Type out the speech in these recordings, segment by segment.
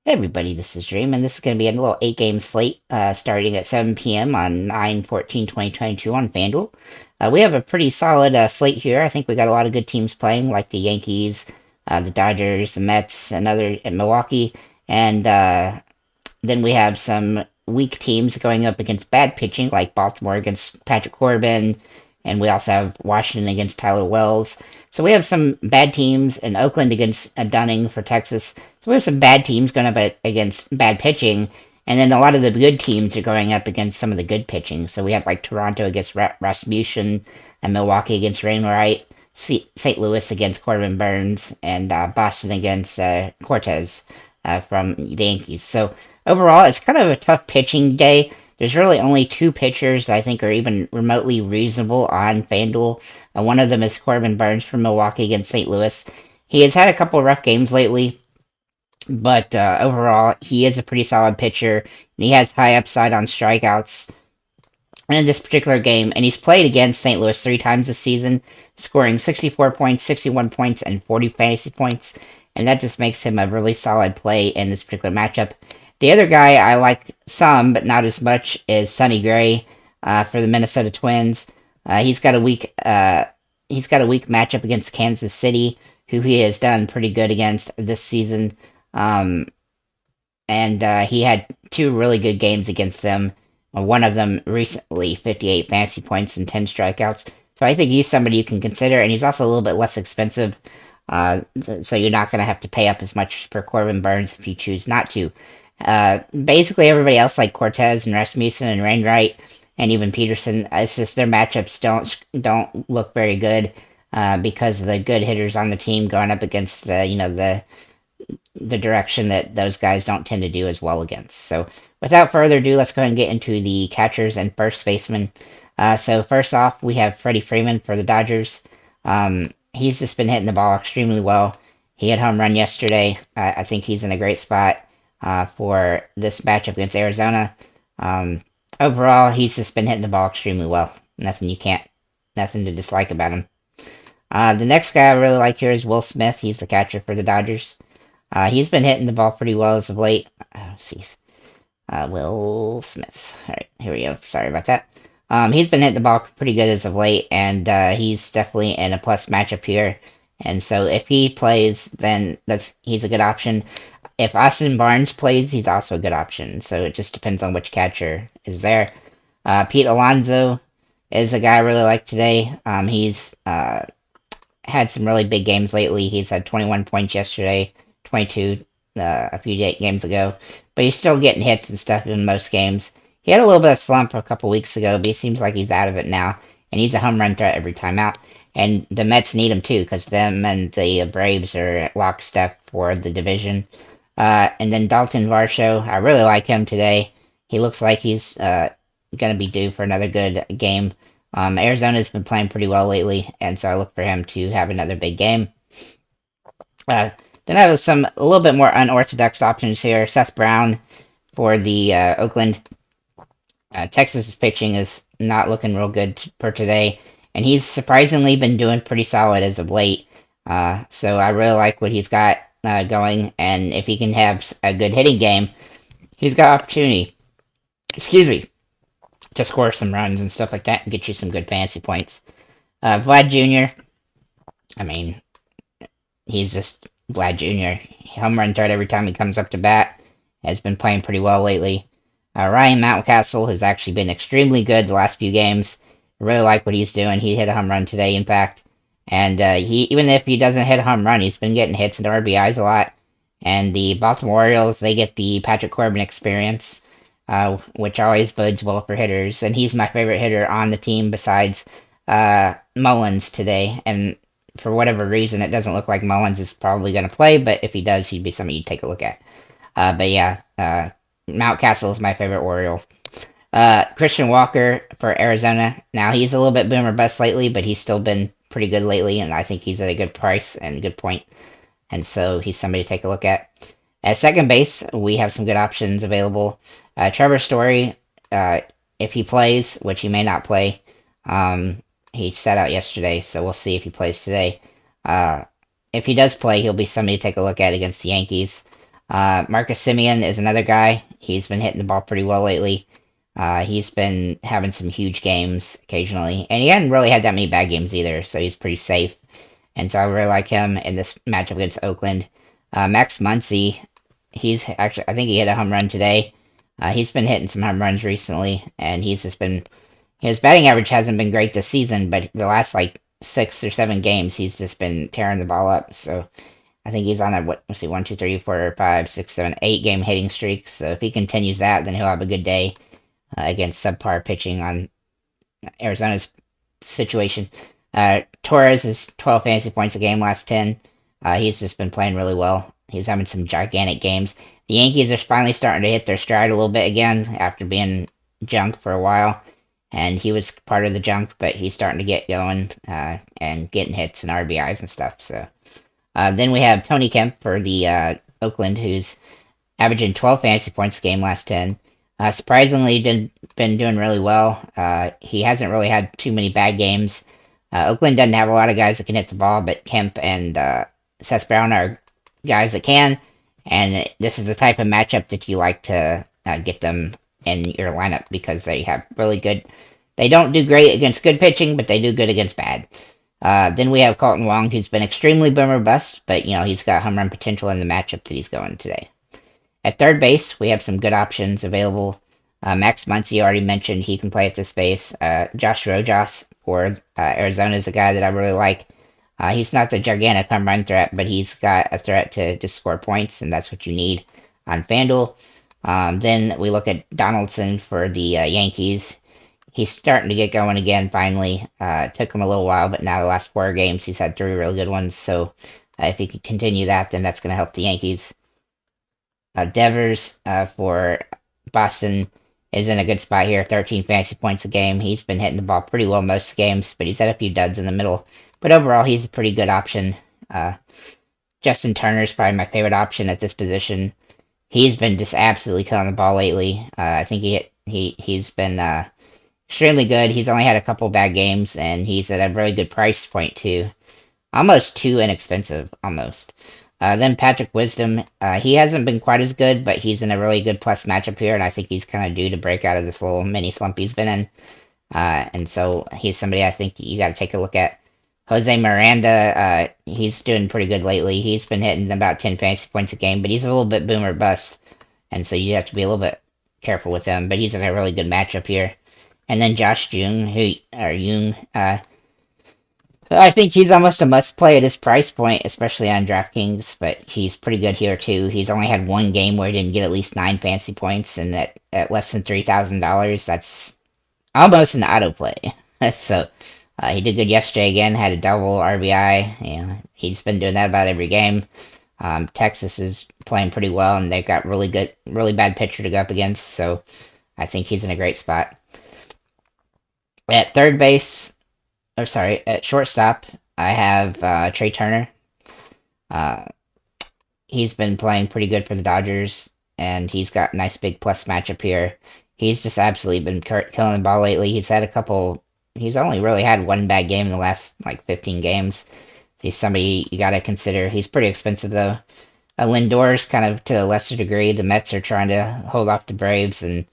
Hey everybody, this is Dream, and this is going to be a little 8-game slate starting at 7 p.m. on 9/14/2022 on FanDuel. We have a pretty solid slate here. I think we got a lot of good teams playing, like the Yankees, the Dodgers, the Mets, and Milwaukee, and then we have some weak teams going up against bad pitching, like Baltimore against Patrick Corbin, and we also have Washington against Tyler Wells. So we have some bad teams, and Oakland against Dunning for Texas. So we have some bad teams going up against bad pitching, and then a lot of the good teams are going up against some of the good pitching. So we have like Toronto against Rasmussen, and Milwaukee against Wainwright, St. Louis against Corbin Burns, and Boston against Cortez from the Yankees. So overall, it's kind of a tough pitching day. There's really only two pitchers I think are even remotely reasonable on FanDuel. One of them is Corbin Burns from Milwaukee against St. Louis. He has had a couple of rough games lately, but overall, he is a pretty solid pitcher, and he has high upside on strikeouts. And in this particular game, and he's played against St. Louis 3 times this season, scoring 64 points, 61 points, and 40 fantasy points, and that just makes him a really solid play in this particular matchup. The other guy I like some, but not as much, is Sonny Gray for the Minnesota Twins. He's got a weak matchup against Kansas City, who he has done pretty good against this season. Um, and he had two really good games against them. One of them recently, 58 fantasy points and 10 strikeouts. So I think he's somebody you can consider, and he's also a little bit less expensive. So you're not going to have to pay up as much for Corbin Burns if you choose not to. Basically, everybody else like Cortez and Rasmussen and Wainwright and even Peterson, it's just their matchups don't look very good because of the good hitters on the team going up against the direction that those guys don't tend to do as well against. So without further ado, let's go ahead and get into the catchers and first baseman. So first off, we have Freddie Freeman for the Dodgers. He's just been hitting the ball extremely well. He had home run yesterday. I think he's in a great spot for this matchup against Arizona. Overall, he's just been hitting the ball extremely well. Nothing to dislike about him. The next guy I really like here is Will Smith. He's the catcher for the Dodgers. He's been hitting the ball pretty well as of late. Let's see. Will Smith. All right, here we go. Sorry about that. He's been hitting the ball pretty good as of late, and he's definitely in a plus matchup here. And so if he plays, then he's a good option. If Austin Barnes plays, he's also a good option. So it just depends on which catcher is there. Pete Alonso is a guy I really like today. He's had some really big games lately. He's had 21 points yesterday, 22 a few games ago, but he's still getting hits and stuff in most games. He had a little bit of slump a couple weeks ago, but he seems like he's out of it now, and he's a home run threat every time out. And the Mets need him too, because them and the Braves are lockstep for the division. And then Dalton Varsho, I really like him today. He looks like he's going to be due for another good game. Arizona's been playing pretty well lately, and so I look for him to have another big game. Then I have a little bit more unorthodox options here. Seth Brown for the Oakland. Texas's pitching is not looking real good for today, and he's surprisingly been doing pretty solid as of late. So I really like what he's got going, and if he can have a good hitting game, he's got opportunity. Excuse me, to score some runs and stuff like that and get you some good fantasy points. Vlad Jr. I mean, he's just Vlad Jr. Home run threat every time he comes up to bat. Has been playing pretty well lately. Ryan Mountcastle has actually been extremely good the last few games. I really like what he's doing. He hit a home run today, in fact. And he, even if he doesn't hit a home run, he's been getting hits and RBIs a lot. And the Baltimore Orioles, they get the Patrick Corbin experience, which always bodes well for hitters. And he's my favorite hitter on the team besides Mullins today. And for whatever reason, it doesn't look like Mullins is probably going to play, but if he does, he'd be somebody you'd take a look at. But yeah, Mountcastle is my favorite Oriole. Christian Walker for Arizona. Now, he's a little bit boomer bust lately, but he's still been pretty good lately, and I think he's at a good price and good point. And so he's somebody to take a look at. At second base, we have some good options available. Trevor Story, if he plays, which he may not play, he sat out yesterday, so we'll see if he plays today. If he does play, he'll be somebody to take a look at against the Yankees. Marcus Simeon is another guy. He's been hitting the ball pretty well lately. He's been having some huge games occasionally, and he hadn't really had that many bad games either, so he's pretty safe. And so I really like him in this matchup against Oakland. Max Muncy, he's actually, I think he hit a home run today. He's been hitting some home runs recently, and he's just been, his batting average hasn't been great this season, but the last like 6 or 7 games, he's just been tearing the ball up. So I think he's on a, let's see, 8 game hitting streak. So if he continues that, then he'll have a good day against subpar pitching on Arizona's situation. Torres is 12 fantasy points a game last 10. He's just been playing really well. He's having some gigantic games. The Yankees are finally starting to hit their stride a little bit again after being junk for a while. And he was part of the junk, but he's starting to get going and getting hits and RBIs and stuff. So then we have Tony Kemp for the Oakland, who's averaging 12 fantasy points a game last 10. Surprisingly, been doing really well. He hasn't really had too many bad games. Oakland doesn't have a lot of guys that can hit the ball, but Kemp and Seth Brown are guys that can. And this is the type of matchup that you like to get them in your lineup because they have really good. They don't do great against good pitching, but they do good against bad. Then we have Colton Wong, who's been extremely boomer bust, but he's got home run potential in the matchup that he's going today. At third base, we have some good options available. Max Muncy already mentioned he can play at this base. Josh Rojas for Arizona is a guy that I really like. He's not the gigantic home run threat, but he's got a threat to score points, and that's what you need on FanDuel. Then we look at Donaldson for the Yankees. He's starting to get going again, finally. Took him a little while, but now the last 4 games, he's had 3 really good ones. So if he can continue that, then that's going to help the Yankees. Devers for Boston is in a good spot here, 13 fantasy points a game. He's been hitting the ball pretty well most of the games, but he's had a few duds in the middle. But overall, he's a pretty good option. Justin Turner is probably my favorite option at this position. He's been just absolutely killing the ball lately. I think he's been extremely good. He's only had a couple bad games, and he's at a really good price point too. Almost too inexpensive, almost. Then Patrick Wisdom, he hasn't been quite as good, but he's in a really good plus matchup here, and I think he's kind of due to break out of this little mini slump he's been in. And so he's somebody I think you got to take a look at. Jose Miranda, he's doing pretty good lately. He's been hitting about 10 fantasy points a game, but he's a little bit boomer bust, and so you have to be a little bit careful with him, but he's in a really good matchup here. And then Josh Jung, I think he's almost a must-play at his price point, especially on DraftKings, but he's pretty good here, too. He's only had 1 game where he didn't get at least 9 fantasy points, and at less than $3,000, that's almost an auto-play. So, he did good yesterday again, had a double RBI. He's been doing that about every game. Texas is playing pretty well, and they've got really bad pitcher to go up against, so I think he's in a great spot. At third base, at shortstop, I have Trey Turner. He's been playing pretty good for the Dodgers, and he's got a nice big plus matchup here. He's just absolutely been killing the ball lately. He's only really had 1 bad game in the last, 15 games. He's somebody you gotta consider. He's pretty expensive, though. Lindor's kind of to a lesser degree. The Mets are trying to hold off the Braves, and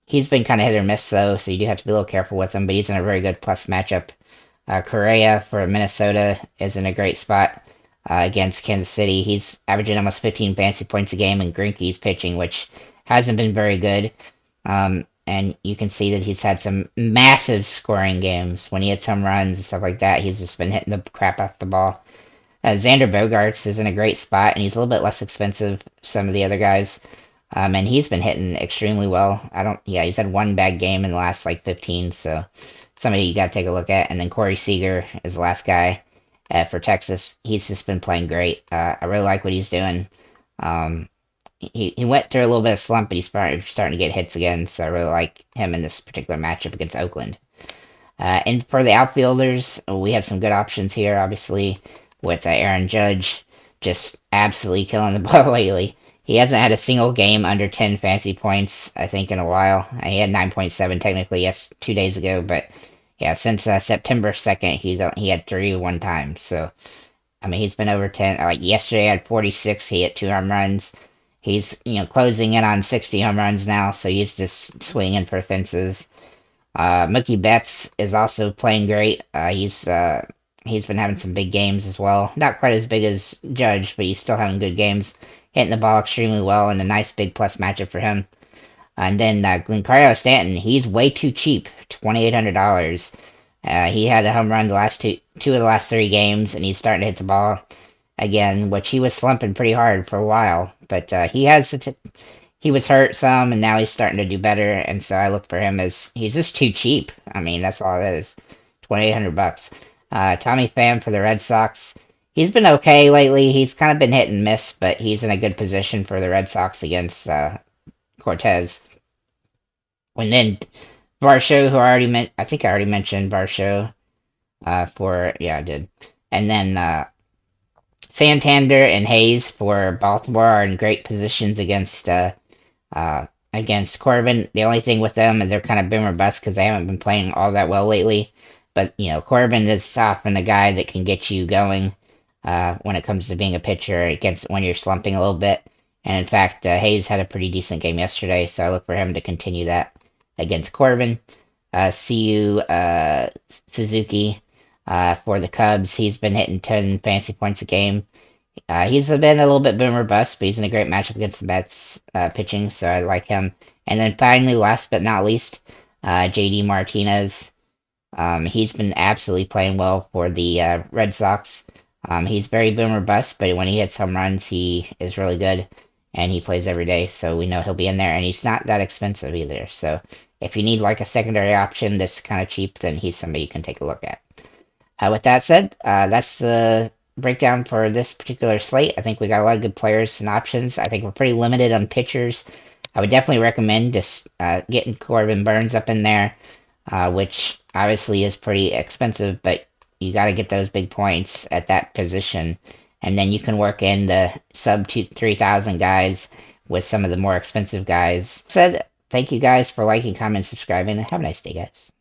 he's been kind of hit or miss, though, so you do have to be a little careful with him, but he's in a very good plus matchup. Correa for Minnesota is in a great spot against Kansas City. He's averaging almost 15 fantasy points a game, and Greinke's pitching, which hasn't been very good. And you can see that he's had some massive scoring games. When he hits home runs and stuff like that, he's just been hitting the crap off the ball. Xander Bogaerts is in a great spot, and he's a little bit less expensive than some of the other guys. And he's been hitting extremely well. He's had 1 bad game in the last 15, so somebody you got to take a look at. And then Corey Seager is the last guy for Texas. He's just been playing great. I really like what he's doing. He went through a little bit of slump, but he's starting to get hits again, so I really like him in this particular matchup against Oakland. And for the outfielders, we have some good options here, obviously, with Aaron Judge just absolutely killing the ball lately. He hasn't had a single game under 10 fantasy points, I think, in a while. He had 9.7 technically 2 days ago, but yeah, since September 2nd, he had 3 1 time. So, I mean, he's been over 10. Yesterday, he had 46. He hit 2 home runs. He's, closing in on 60 home runs now, so he's just swinging for fences. Mookie Betts is also playing great. He's been having some big games as well. Not quite as big as Judge, but he's still having good games, hitting the ball extremely well, and a nice big plus matchup for him. And then Giancarlo Stanton, he's way too cheap, $2,800. He had a home run the last two of the last 3 games, and he's starting to hit the ball again, which he was slumping pretty hard for a while. But he was hurt some, and now he's starting to do better. And so I look for him as he's just too cheap. I mean, that's all it is, $2,800. Tommy Pham for the Red Sox. He's been okay lately. He's kind of been hit and miss, but he's in a good position for the Red Sox against Cortez. And then Varsho, I think I already mentioned Varsho. Yeah, I did. And then Santander and Hayes for Baltimore are in great positions against Corbin. The only thing with them is they're kind of boom or bust because they haven't been playing all that well lately. But Corbin is often a guy that can get you going when it comes to being a pitcher against when you're slumping a little bit. And in fact, Hayes had a pretty decent game yesterday, so I look for him to continue that against Corbin. CU Suzuki for the Cubs. He's been hitting 10 fantasy points a game. He's been a little bit boomer bust, but he's in a great matchup against the Mets pitching, so I like him. And then finally, last but not least, JD Martinez. He's been absolutely playing well for the Red Sox. He's very boomer bust, but when he hits home runs, he is really good, and he plays every day, so we know he'll be in there, and he's not that expensive either. So if you need like a secondary option that's kind of cheap, then he's somebody you can take a look at. With that said, that's the breakdown for this particular slate. I think we got a lot of good players and options. I think we're pretty limited on pitchers. I would definitely recommend just getting Corbin Burnes up in there, which obviously is pretty expensive, but you got to get those big points at that position. And then you can work in the sub 3,000 guys with some of the more expensive guys. Thank you guys for liking, commenting, subscribing, and have a nice day, guys.